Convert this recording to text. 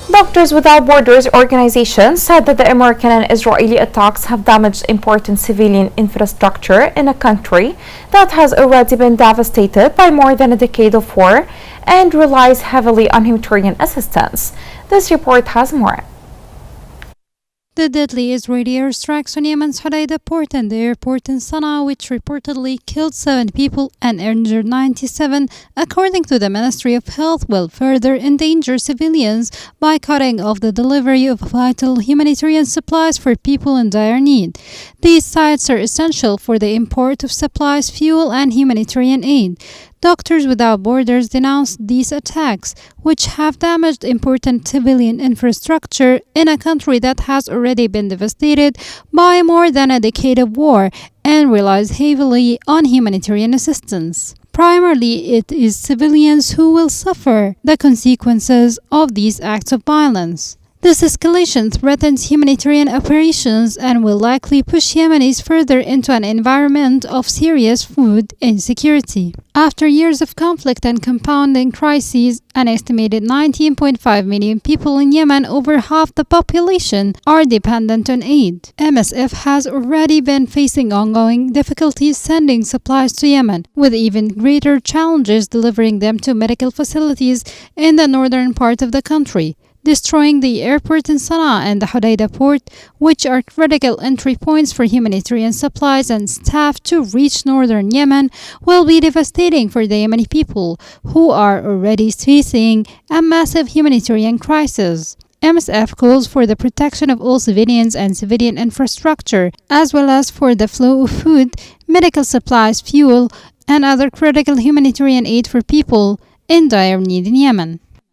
Doctors Without Borders organization said that the American and Israeli attacks have damaged important civilian infrastructure in a country that has already been devastated by more than a decade of war and relies heavily on humanitarian assistance. This report has more. The deadly Israeli airstrikes on Yemen's Hudaida port and the airport in Sana'a, which reportedly killed 7 people and injured 97, according to the Ministry of Health, will further endanger civilians by cutting off the delivery of vital humanitarian supplies for people in dire need. These sites are essential for the import of supplies, fuel, and humanitarian aid. Doctors Without Borders denounced these attacks, which have damaged important civilian infrastructure in a country that has already been devastated by more than a decade of war and relies heavily on humanitarian assistance. Primarily, it is civilians who will suffer the consequences of these acts of violence. This escalation threatens humanitarian operations and will likely push Yemenis further into an environment of serious food insecurity. After years of conflict and compounding crises, an estimated 19.5 million people in Yemen, over half the population, are dependent on aid. MSF has already been facing ongoing difficulties sending supplies to Yemen, with even greater challenges delivering them to medical facilities in the northern part of the country. Destroying the airport in Sana'a and the Hudaida port, which are critical entry points for humanitarian supplies and staff to reach northern Yemen, will be devastating for the Yemeni people, who are already facing a massive humanitarian crisis. MSF calls for the protection of all civilians and civilian infrastructure, as well as for the flow of food, medical supplies, fuel, and other critical humanitarian aid for people in dire need in Yemen.